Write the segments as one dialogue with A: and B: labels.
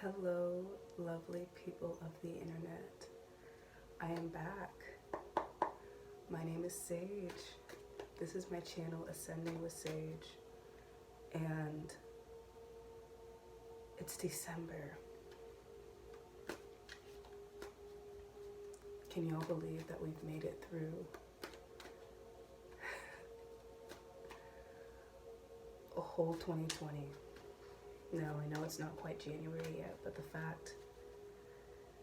A: Hello, lovely people of the internet. I am back. My name is Sage. This is my channel, Ascending with Sage. And it's December. Can y'all believe that we've made it through a whole 2020? Now, I know it's not quite January yet, but the fact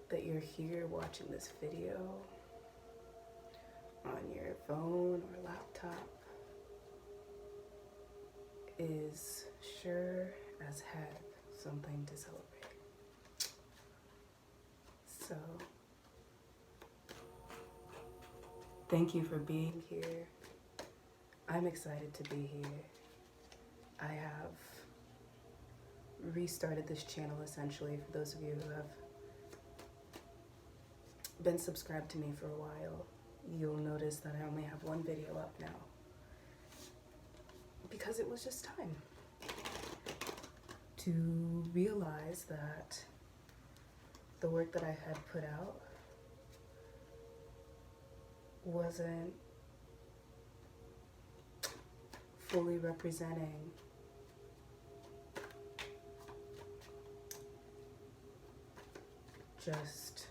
A: that you're here watching this video on your phone or laptop is sure as heck something to celebrate. So, thank you for being here. I'm excited to be here. I have restarted this channel essentially for those of you who have been subscribed to me for a while. You'll notice that I only have one video up now because it was just time to realize that the work that I had put out wasn't fully representing just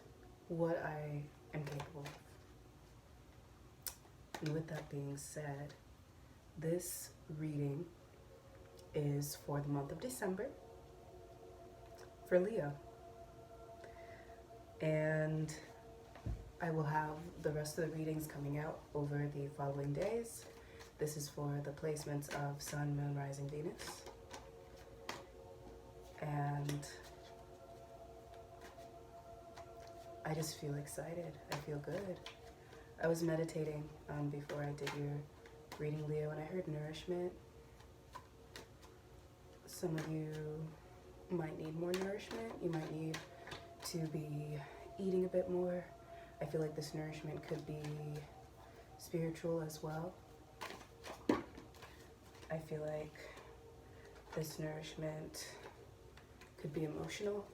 A: what I am capable of. And with that being said, this reading is for the month of December for Leo. And I will have the rest of the readings coming out over the following days. This is for the placements of Sun, Moon, Rising, Venus. And I just feel excited. I feel good. I was meditating before I did your reading, Leo, and I heard nourishment. Some of you might need more nourishment. You might need to be eating a bit more. I feel like this nourishment could be spiritual as well. I feel like this nourishment could be emotional,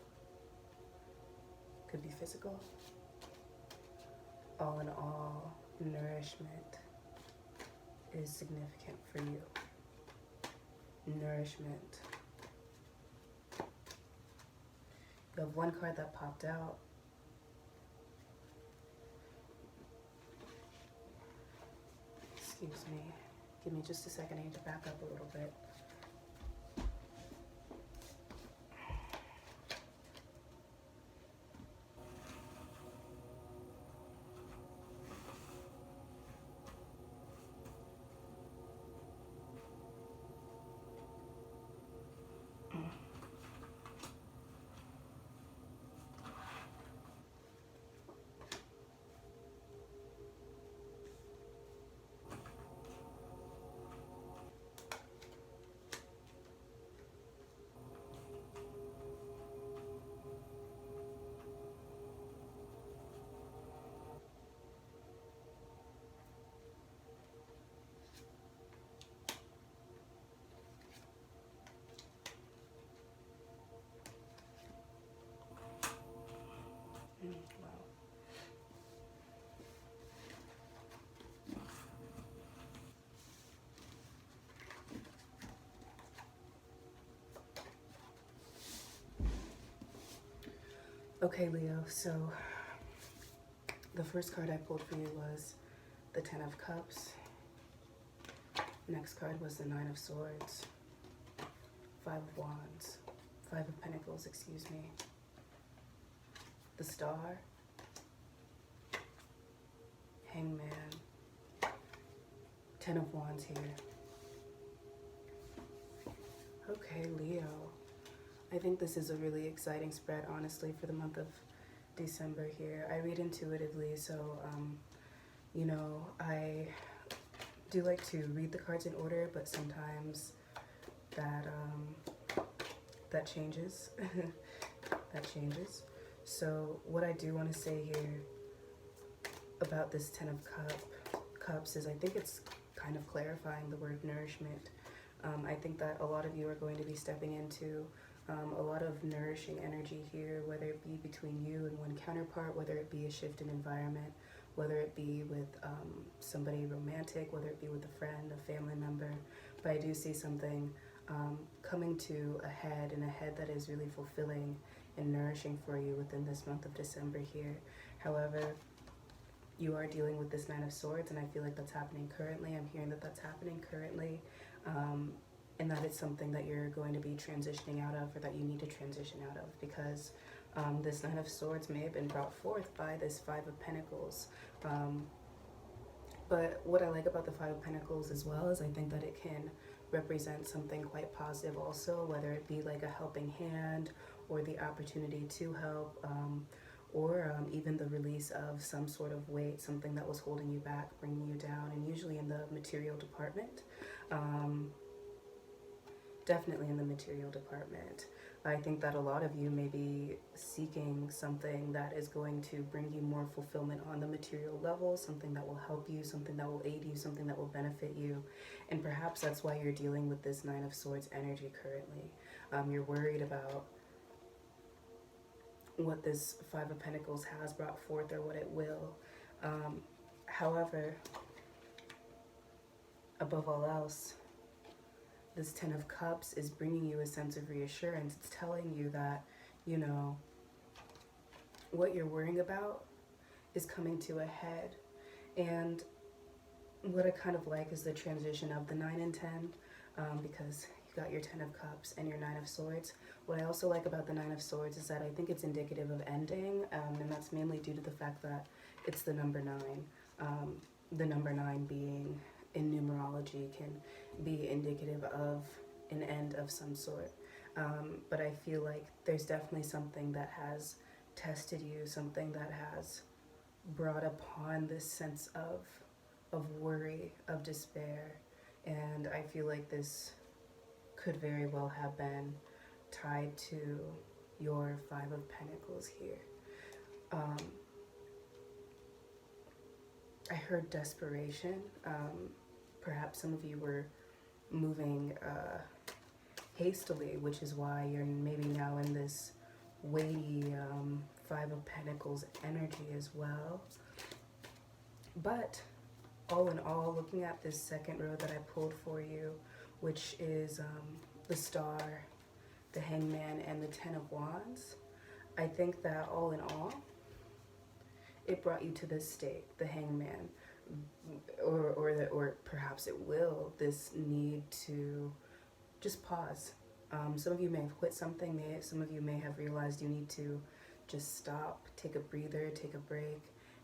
A: could be physical. All in all, nourishment is significant for you. Nourishment. You have one card that popped out. Excuse me. Give me just a second. I need to back up a little bit. Wow. Okay, Leo, so the first card I pulled for you was the Ten of Cups. Next card was the Nine of Swords, Five of Wands, Five of Pentacles, excuse me, the Star, Hangman, Ten of Wands here. Okay, Leo. I think this is a really exciting spread, honestly, for the month of December here. I read intuitively, so, you know, I do like to read the cards in order, but sometimes that changes. That changes. So what I do want to say here about this Ten of Cups is I think it's kind of clarifying the word nourishment. I think that a lot of you are going to be stepping into A lot of nourishing energy here, whether it be between you and one counterpart, whether it be a shift in environment, whether it be with somebody romantic, whether it be with a friend, a family member. But I do see something coming to a head, and a head that is really fulfilling and nourishing for you within this month of December here. However, you are dealing with this Nine of Swords, and I feel like that's happening currently. I'm hearing that that's happening currently, and that it's something that you're going to be transitioning out of, or that you need to transition out of, because this Nine of Swords may have been brought forth by this Five of Pentacles. But what I like about the Five of Pentacles as well is I think that it can represent something quite positive also, whether it be like a helping hand or the opportunity to help, or even the release of some sort of weight, something that was holding you back, bringing you down, and usually in the material department. Definitely in the material department. I think that a lot of you may be seeking something that is going to bring you more fulfillment on the material level, something that will help you, something that will aid you, something that will benefit you. And perhaps that's why you're dealing with this Nine of Swords energy currently. You're worried about what this Five of Pentacles has brought forth, or what it will. However, above all else, this Ten of Cups is bringing you a sense of reassurance. It's telling you that, you know, what you're worrying about is coming to a head. And what I kind of like is the transition of the 9 and 10, because you got your 10 of Cups and your 9 of Swords. What I also like about the 9 of Swords is that I think it's indicative of ending, and that's mainly due to the fact that it's the number 9. The number 9 being, in numerology, can be indicative of an end of some sort. But I feel like there's definitely something that has tested you, something that has brought upon this sense of worry, of despair. And I feel like this could very well have been tied to your Five of Pentacles here. I heard desperation. Perhaps some of you were moving hastily, which is why you're maybe now in this weighty Five of Pentacles energy as well. But all in all, looking at this second row that I pulled for you, which is the Star, the Hangman, and the Ten of Wands, I think that all in all, it brought you to this state, the Hangman, or perhaps it will, this need to just pause. Some of you may have quit something, some of you may have realized you need to just stop, take a breather, take a break.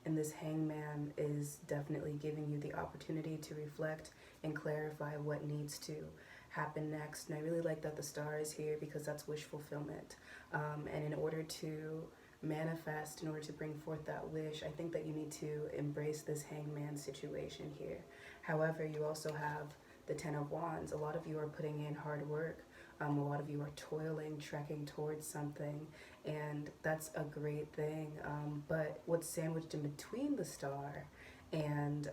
A: And this Hangman is definitely giving you the opportunity to reflect and clarify what needs to happen next. And I really like that the Star is here, because that's wish fulfillment. And in order to manifest, in order to bring forth that wish, I think that you need to embrace this Hangman situation here. However, you also have the Ten of Wands. A lot of you are putting in hard work. A lot of you are toiling, trekking towards something, and that's a great thing. But what's sandwiched in between the Star and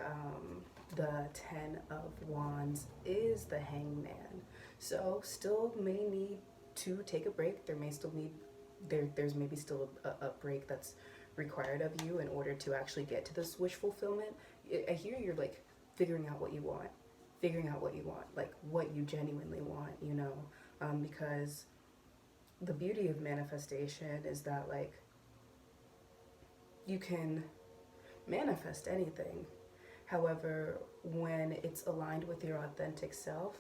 A: the Ten of Wands is the Hangman. So still may need to take a break. There may still need there's maybe still a break that's required of you in order to actually get to this wish fulfillment. I hear you're like figuring out what you want, like what you genuinely want, you know, because the beauty of manifestation is that, like, you can manifest anything. However, when it's aligned with your authentic self,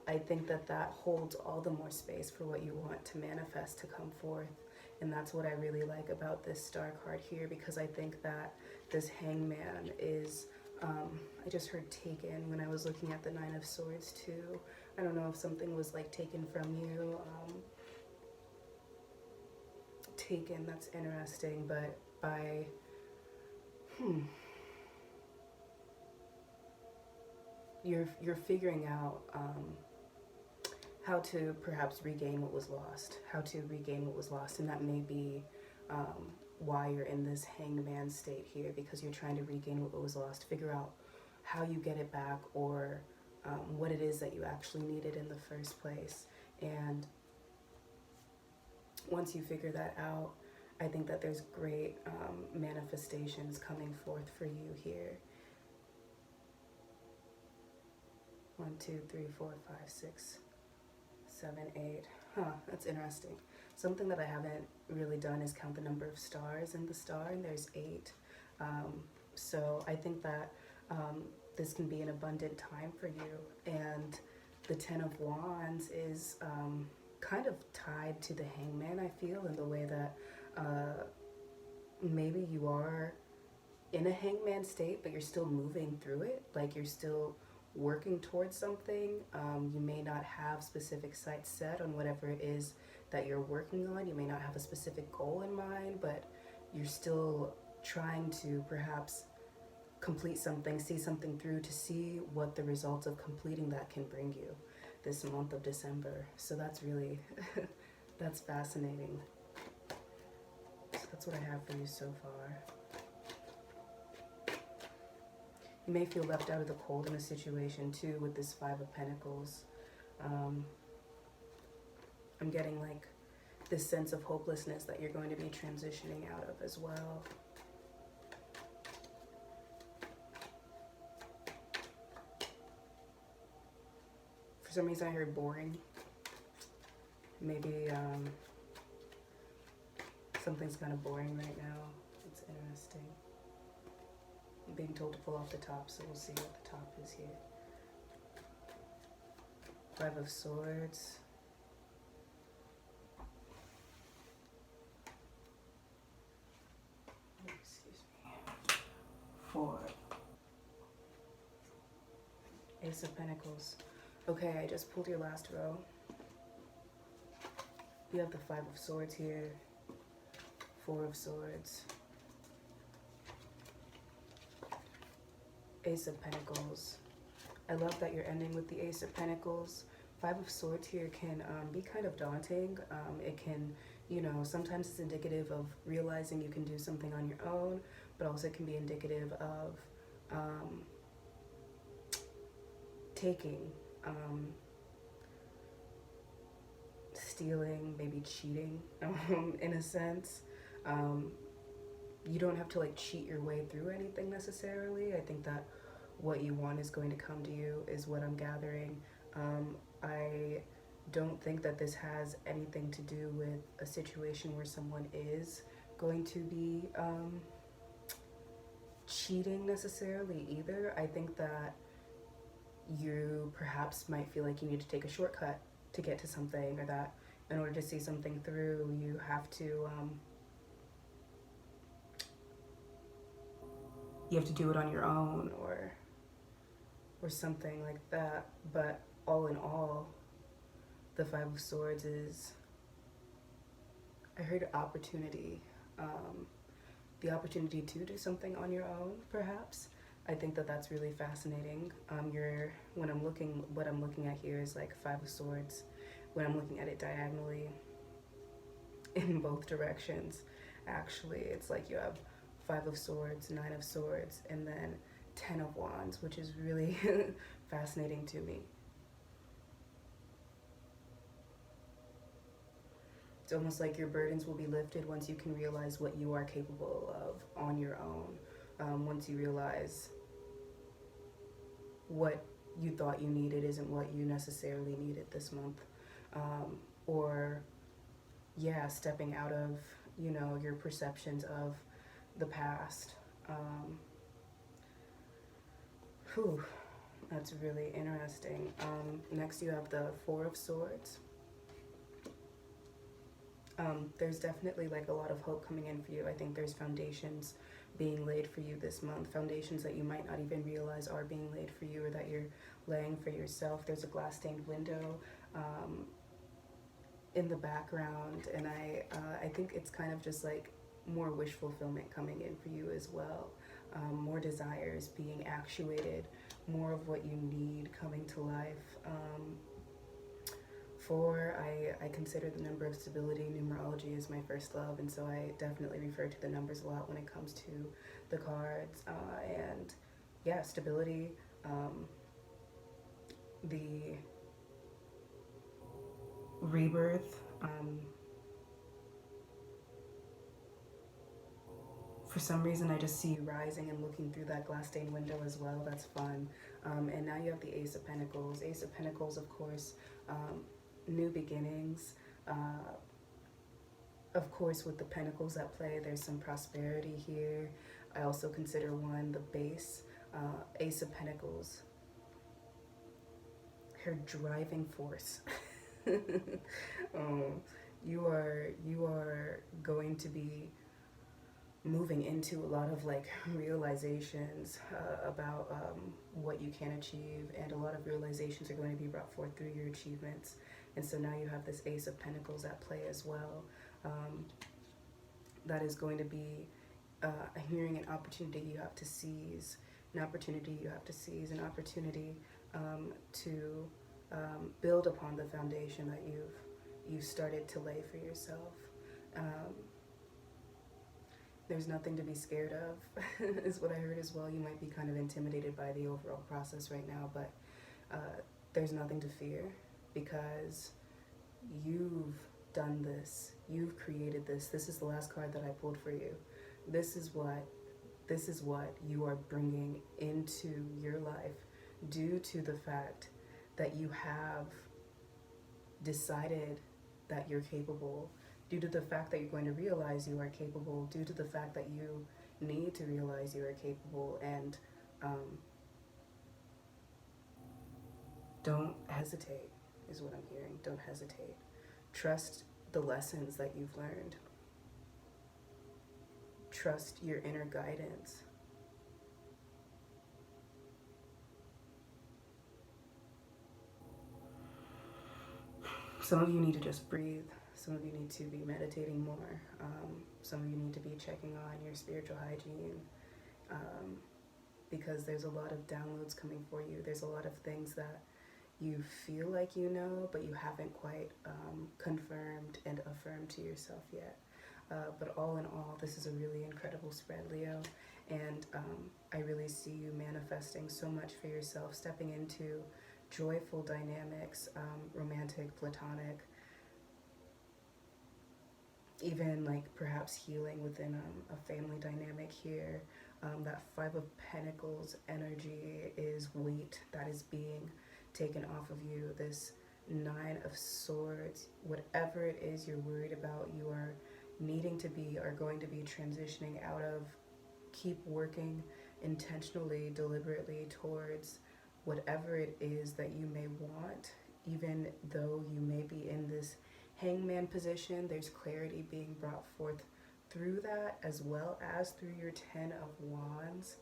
A: I think that that holds all the more space for what you want to manifest to come forth. And that's what I really like about this Star card here, because I think that this Hangman is, I just heard taken when I was looking at the Nine of Swords too. I don't know if something was like taken from you. Taken, that's interesting, but by, you're figuring out how to perhaps regain what was lost, and that may be why you're in this Hangman state here, because you're trying to regain what was lost, figure out how you get it back, or what it is that you actually needed in the first place. And once you figure that out, I think that there's great manifestations coming forth for you here. 1, 2, 3, 4, 5, 6, 7, 8. That's interesting. Something that I haven't really done is count the number of stars in the star, and there's 8. So I think that this can be an abundant time for you. And the 10 of Wands is kind of tied to the Hangman, I feel, in the way that maybe you are in a Hangman state, but you're still moving through it. Like you're still working towards something. You may not have specific sights set on whatever it is that you're working on. You may not have a specific goal in mind, but you're still trying to perhaps complete something, see something through, to see what the results of completing that can bring you this month of December. So that's really, that's fascinating. So that's what I have for you so far. You may feel left out of the cold in a situation too with this 5 of Pentacles. I'm getting like this sense of hopelessness that you're going to be transitioning out of as well. For some reason I heard boring. Maybe something's kind of boring right now. It's interesting. I'm being told to pull off the top, so we'll see what the top is here. 5 of Swords. Excuse me. 4. Ace of Pentacles. Okay, I just pulled your last row. You have the 5 of Swords here. 4 of Swords. Ace of Pentacles. I love that you're ending with the Ace of Pentacles. 5 of Swords here can be kind of daunting. It can, you know, sometimes it's indicative of realizing you can do something on your own, but also it can be indicative of taking, stealing, maybe cheating, in a sense. You don't have to like cheat your way through anything necessarily. I think that what you want is going to come to you, is what I'm gathering. I don't think that this has anything to do with a situation where someone is going to be cheating necessarily either. I think that you perhaps might feel like you need to take a shortcut to get to something, or that in order to see something through, you have to do it on your own, or something like that. But all in all, the 5 of Swords is, I heard opportunity, the opportunity to do something on your own, perhaps. I think that that's really fascinating. What I'm looking at here is like 5 of Swords. When I'm looking at it diagonally, in both directions, actually, it's like you have 5 of Swords, 9 of Swords, and then 10 of Wands, which is really fascinating to me. It's almost like your burdens will be lifted once you can realize what you are capable of on your own. Once you realize what you thought you needed isn't what you necessarily needed this month. Or, yeah, stepping out of, you know, your perceptions of the past. That's really interesting. Next you have the 4 of Swords. There's definitely like a lot of hope coming in for you. I think there's foundations being laid for you this month, foundations that you might not even realize are being laid for you, or that you're laying for yourself. There's a glass stained window in the background, and I think it's kind of just like more wish fulfillment coming in for you as well. More desires being actuated, more of what you need coming to life. 4, I consider the number of stability. Numerology is my first love, and so I definitely refer to the numbers a lot when it comes to the cards. And yeah, stability, the rebirth, For some reason, I just see you rising and looking through that glass stained window as well. That's fun. And now you have the Ace of Pentacles. Ace of Pentacles, of course, new beginnings. Of course, with the pentacles at play, there's some prosperity here. I also consider one the base. Ace of Pentacles, her driving force. You are going to be moving into a lot of like realizations about what you can achieve, and a lot of realizations are going to be brought forth through your achievements. And so now you have this Ace of Pentacles at play as well. That is going to be hearing an opportunity you have to seize, an opportunity you have to seize, an opportunity to build upon the foundation that you've started to lay for yourself. There's nothing to be scared of, is what I heard as well. You might be kind of intimidated by the overall process right now, but there's nothing to fear, because you've done this. You've created this. This is the last card that I pulled for you. This is what you are bringing into your life due to the fact that you have decided that you're capable, due to the fact that you're going to realize you are capable, due to the fact that you need to realize you are capable. And don't hesitate, is what I'm hearing. Don't hesitate. Trust the lessons that you've learned. Trust your inner guidance. Some of you need to just breathe. Some of you need to be meditating more. Some of you need to be checking on your spiritual hygiene, because there's a lot of downloads coming for you. There's a lot of things that you feel like you know, but you haven't quite confirmed and affirmed to yourself yet. But all in all, this is a really incredible spread, Leo. And I really see you manifesting so much for yourself, stepping into joyful dynamics, romantic, platonic, even like perhaps healing within a family dynamic here. That Five of Pentacles energy is weight that is being taken off of you. This Nine of Swords, whatever it is you're worried about, you are needing to be, are going to be transitioning out of. Keep working intentionally, deliberately towards whatever it is that you may want. Even though you may be in this hangman position, there's clarity being brought forth through that, as well as through your 10 of Wands.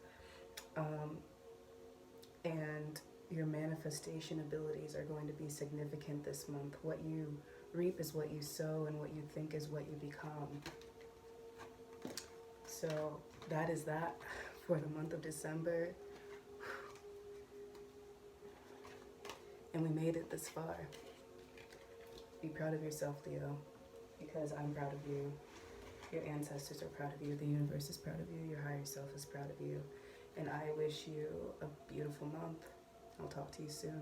A: And your manifestation abilities are going to be significant this month. What you reap is what you sow, and what you think is what you become. So that is that for the month of December. And we made it this far. Be proud of yourself, Leo, because I'm proud of you. Your ancestors are proud of you. The universe is proud of you. Your higher self is proud of you. And I wish you a beautiful month. I'll talk to you soon.